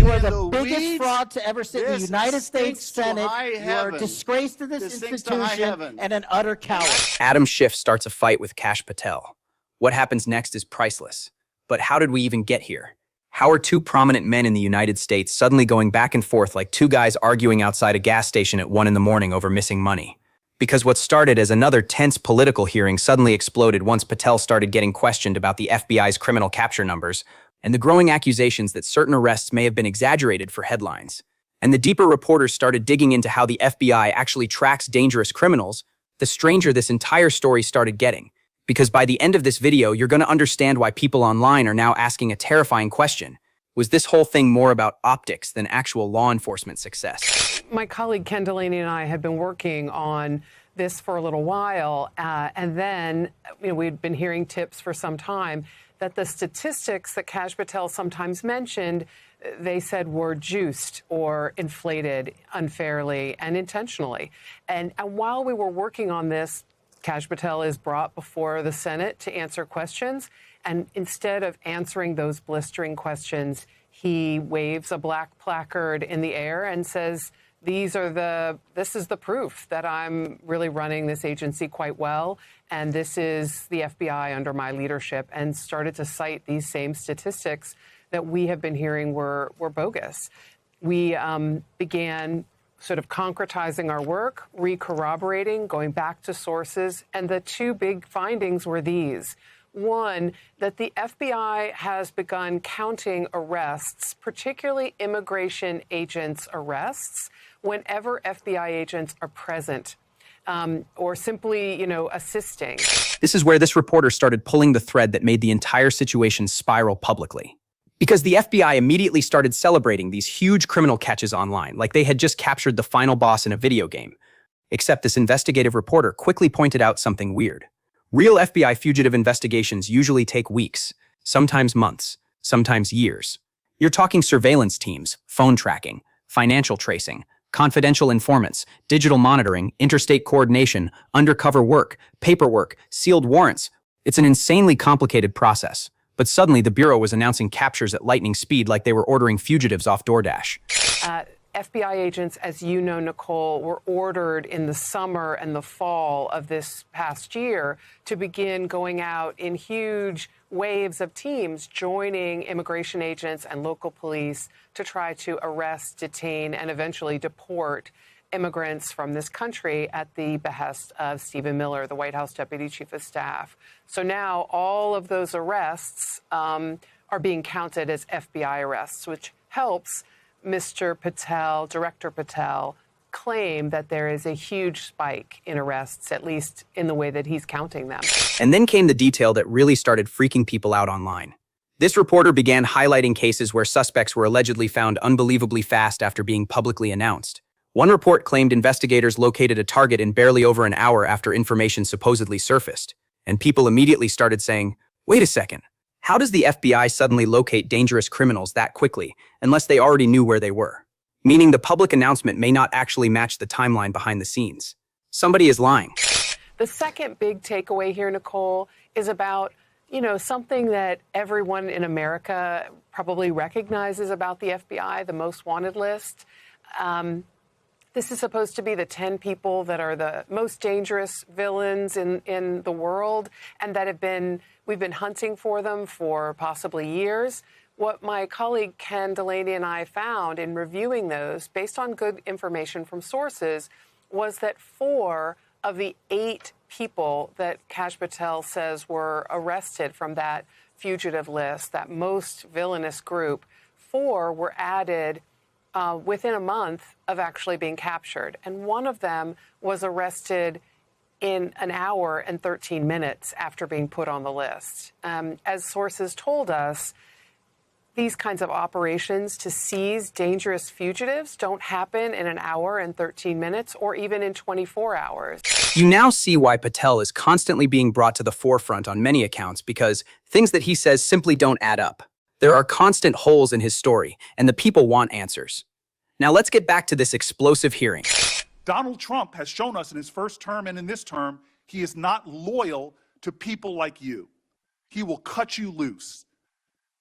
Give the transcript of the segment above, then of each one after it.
You are the in biggest weeds? fraud to ever sit in the This United States stinks to Senate. high You are a heaven. disgrace to this stinks to high institution heaven. and an utter coward. Adam Schiff starts a fight with Kash Patel. What happens next is priceless. But how did we even get here? How are two prominent men in the United States suddenly going back and forth like two guys arguing outside a gas station at 1 in the morning over missing money? Because what started as another tense political hearing suddenly exploded once Patel started getting questioned about the FBI's criminal capture numbers and the growing accusations that certain arrests may have been exaggerated for headlines. And the deeper reporters started digging into how the FBI actually tracks dangerous criminals, the stranger this entire story started getting. Because by the end of this video, you're going to understand why people online are now asking a terrifying question. Was this whole thing more about optics than actual law enforcement success? My colleague Ken Delaney and I had been working on this for a little while, and then we'd been hearing tips for some time that the statistics that Kash Patel sometimes mentioned, they said were juiced or inflated unfairly and intentionally. And while we were working on this, Kash Patel is brought before the Senate to answer questions. And instead of answering those blistering questions, he waves a black placard in the air and says, this is the proof that I'm really running this agency quite well. And this is the FBI under my leadership, and started to cite these same statistics that we have been hearing were bogus. We began sort of concretizing our work, re-corroborating, going back to sources, and the two big findings were these. One, that the FBI has begun counting arrests, particularly immigration agents' arrests, whenever FBI agents are present or simply, assisting. This is where this reporter started pulling the thread that made the entire situation spiral publicly. Because the FBI immediately started celebrating these huge criminal catches online, like they had just captured the final boss in a video game. Except this investigative reporter quickly pointed out something weird. Real FBI fugitive investigations usually take weeks, sometimes months, sometimes years. You're talking surveillance teams, phone tracking, financial tracing, confidential informants, digital monitoring, interstate coordination, undercover work, paperwork, sealed warrants. It's an insanely complicated process. But suddenly, the Bureau was announcing captures at lightning speed like they were ordering fugitives off DoorDash. FBI agents, as you know, Nicole, were ordered in the summer and the fall of this past year to begin going out in huge waves of teams, joining immigration agents and local police to try to arrest, detain, and eventually deport immigrants from this country at the behest of Stephen Miller, the White House Deputy Chief of Staff. So now all of those arrests are being counted as FBI arrests, which helps Mr. Patel, Director Patel, claim that there is a huge spike in arrests, at least in the way that he's counting them. And then came the detail that really started freaking people out online. This reporter began highlighting cases where suspects were allegedly found unbelievably fast after being publicly announced. One report claimed investigators located a target in barely over an hour after information supposedly surfaced. And people immediately started saying, wait a second, how does the FBI suddenly locate dangerous criminals that quickly, unless they already knew where they were? Meaning the public announcement may not actually match the timeline behind the scenes. Somebody is lying. The second big takeaway here, Nicole, is about, something that everyone in America probably recognizes about the FBI, the most wanted list. This is supposed to be the 10 people that are the most dangerous villains in the world, and that we've been hunting for them for possibly years. What my colleague Ken Delaney and I found in reviewing those, based on good information from sources, was that 4 of the 8 people that Kash Patel says were arrested from that fugitive list, that most villainous group, 4 were added within a month of actually being captured. And one of them was arrested in an hour and 13 minutes after being put on the list. As sources told us, these kinds of operations to seize dangerous fugitives don't happen in an hour and 13 minutes or even in 24 hours. You now see why Patel is constantly being brought to the forefront on many accounts, because things that he says simply don't add up. There are constant holes in his story, and the people want answers. Now let's get back to this explosive hearing. Donald Trump has shown us in his first term and in this term, he is not loyal to people like you. He will cut you loose.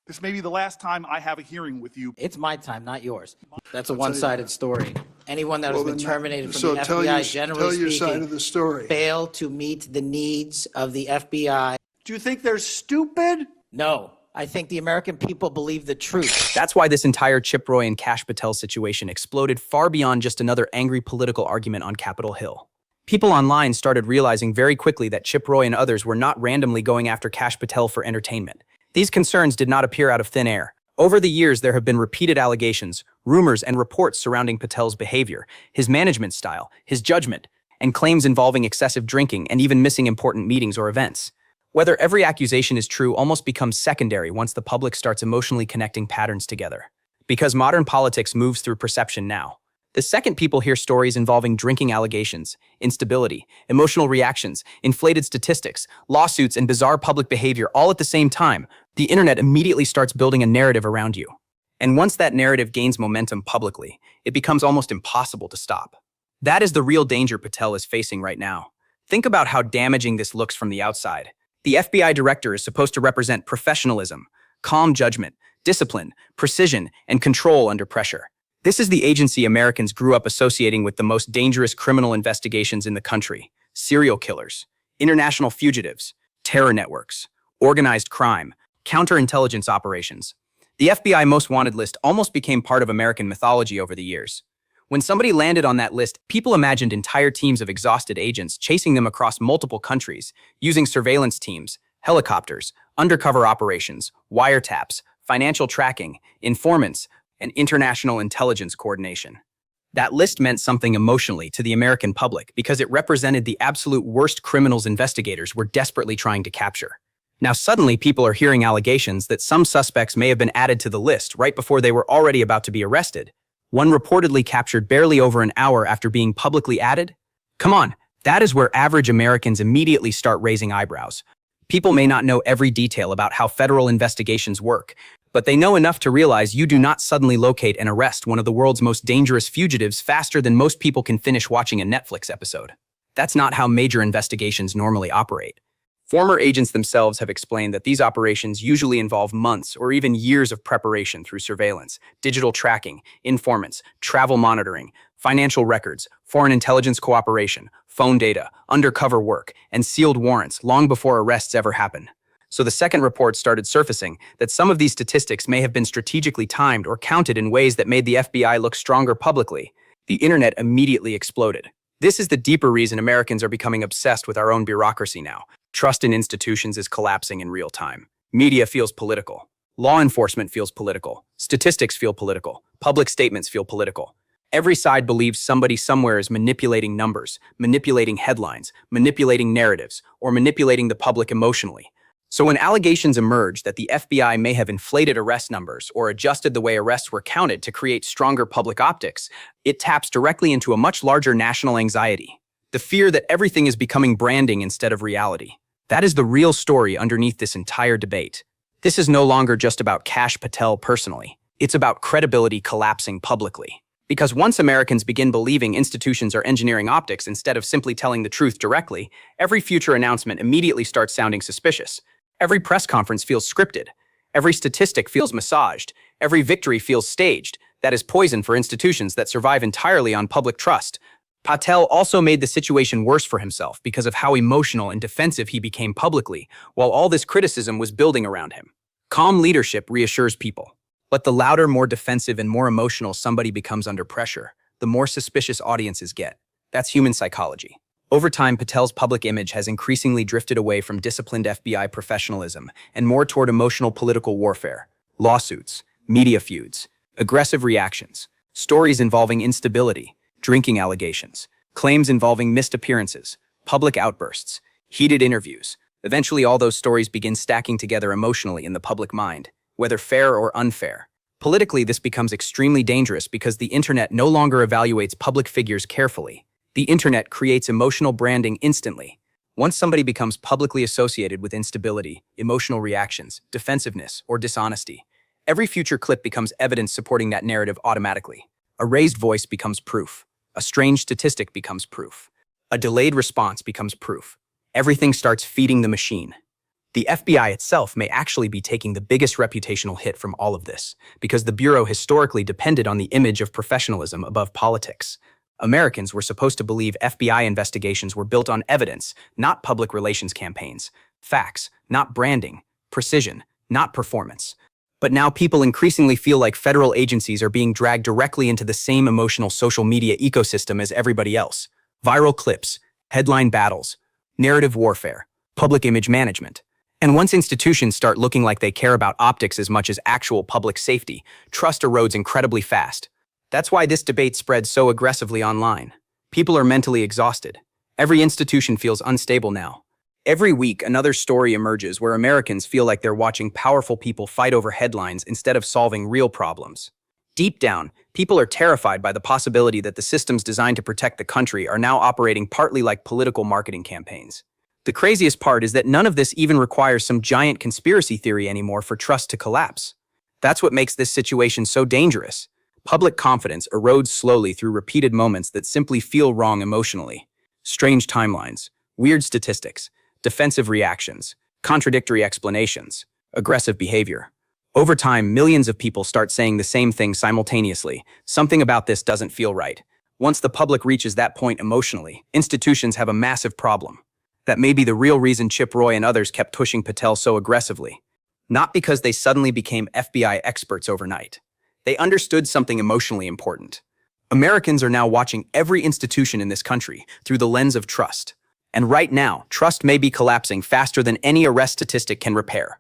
This may be the last time I have a hearing with you. It's my time, not yours. That's a one-sided story. Anyone that has been terminated from the FBI, generally tell your speaking, side of the story. fail to meet the needs of the FBI. Do you think they're stupid? No, I think the American people believe the truth. That's why this entire Chip Roy and Kash Patel situation exploded far beyond just another angry political argument on Capitol Hill. People online started realizing very quickly that Chip Roy and others were not randomly going after Kash Patel for entertainment. These concerns did not appear out of thin air. Over the years, there have been repeated allegations, rumors, and reports surrounding Patel's behavior, his management style, his judgment, and claims involving excessive drinking and even missing important meetings or events. Whether every accusation is true almost becomes secondary once the public starts emotionally connecting patterns together. Because modern politics moves through perception now. The second people hear stories involving drinking allegations, instability, emotional reactions, inflated statistics, lawsuits, and bizarre public behavior all at the same time, the internet immediately starts building a narrative around you. And once that narrative gains momentum publicly, it becomes almost impossible to stop. That is the real danger Patel is facing right now. Think about how damaging this looks from the outside. The FBI director is supposed to represent professionalism, calm judgment, discipline, precision, and control under pressure. This is the agency Americans grew up associating with the most dangerous criminal investigations in the country: serial killers, international fugitives, terror networks, organized crime, counterintelligence operations. The FBI Most Wanted list almost became part of American mythology over the years. When somebody landed on that list, people imagined entire teams of exhausted agents chasing them across multiple countries, using surveillance teams, helicopters, undercover operations, wiretaps, financial tracking, informants, and international intelligence coordination. That list meant something emotionally to the American public because it represented the absolute worst criminals investigators were desperately trying to capture. Now suddenly people are hearing allegations that some suspects may have been added to the list right before they were already about to be arrested. One reportedly captured barely over an hour after being publicly added? Come on, that is where average Americans immediately start raising eyebrows. People may not know every detail about how federal investigations work, but they know enough to realize you do not suddenly locate and arrest one of the world's most dangerous fugitives faster than most people can finish watching a Netflix episode. That's not how major investigations normally operate. Former agents themselves have explained that these operations usually involve months or even years of preparation through surveillance, digital tracking, informants, travel monitoring, financial records, foreign intelligence cooperation, phone data, undercover work, and sealed warrants long before arrests ever happen. So the second report started surfacing that some of these statistics may have been strategically timed or counted in ways that made the FBI look stronger publicly. The internet immediately exploded. This is the deeper reason Americans are becoming obsessed with our own bureaucracy now. Trust in institutions is collapsing in real time. Media feels political. Law enforcement feels political. Statistics feel political. Public statements feel political. Every side believes somebody somewhere is manipulating numbers, manipulating headlines, manipulating narratives, or manipulating the public emotionally. So when allegations emerge that the FBI may have inflated arrest numbers or adjusted the way arrests were counted to create stronger public optics, it taps directly into a much larger national anxiety. The fear that everything is becoming branding instead of reality. That is the real story underneath this entire debate. This is no longer just about Kash Patel personally. It's about credibility collapsing publicly. Because once Americans begin believing institutions are engineering optics instead of simply telling the truth directly, every future announcement immediately starts sounding suspicious. Every press conference feels scripted. Every statistic feels massaged. Every victory feels staged. That is poison for institutions that survive entirely on public trust. Patel also made the situation worse for himself because of how emotional and defensive he became publicly, while all this criticism was building around him. Calm leadership reassures people. But the louder, more defensive, and more emotional somebody becomes under pressure, the more suspicious audiences get. That's human psychology. Over time, Patel's public image has increasingly drifted away from disciplined FBI professionalism and more toward emotional political warfare, lawsuits, media feuds, aggressive reactions, stories involving instability, drinking allegations, claims involving missed appearances, public outbursts, heated interviews. Eventually, all those stories begin stacking together emotionally in the public mind, whether fair or unfair. Politically, this becomes extremely dangerous because the internet no longer evaluates public figures carefully. The internet creates emotional branding instantly. Once somebody becomes publicly associated with instability, emotional reactions, defensiveness, or dishonesty, every future clip becomes evidence supporting that narrative automatically. A raised voice becomes proof. A strange statistic becomes proof. A delayed response becomes proof. Everything starts feeding the machine. The FBI itself may actually be taking the biggest reputational hit from all of this, because the Bureau historically depended on the image of professionalism above politics. Americans were supposed to believe FBI investigations were built on evidence, not public relations campaigns, facts, not branding, precision, not performance. But now people increasingly feel like federal agencies are being dragged directly into the same emotional social media ecosystem as everybody else. Viral clips, headline battles, narrative warfare, public image management. And once institutions start looking like they care about optics as much as actual public safety, trust erodes incredibly fast. That's why this debate spreads so aggressively online. People are mentally exhausted. Every institution feels unstable now. Every week, another story emerges where Americans feel like they're watching powerful people fight over headlines instead of solving real problems. Deep down, people are terrified by the possibility that the systems designed to protect the country are now operating partly like political marketing campaigns. The craziest part is that none of this even requires some giant conspiracy theory anymore for trust to collapse. That's what makes this situation so dangerous. Public confidence erodes slowly through repeated moments that simply feel wrong emotionally. Strange timelines, weird statistics, defensive reactions, contradictory explanations, aggressive behavior. Over time, millions of people start saying the same thing simultaneously. Something about this doesn't feel right. Once the public reaches that point emotionally, institutions have a massive problem. That may be the real reason Chip Roy and others kept pushing Patel so aggressively. Not because they suddenly became FBI experts overnight. They understood something emotionally important. Americans are now watching every institution in this country through the lens of trust. And right now, trust may be collapsing faster than any arrest statistic can repair.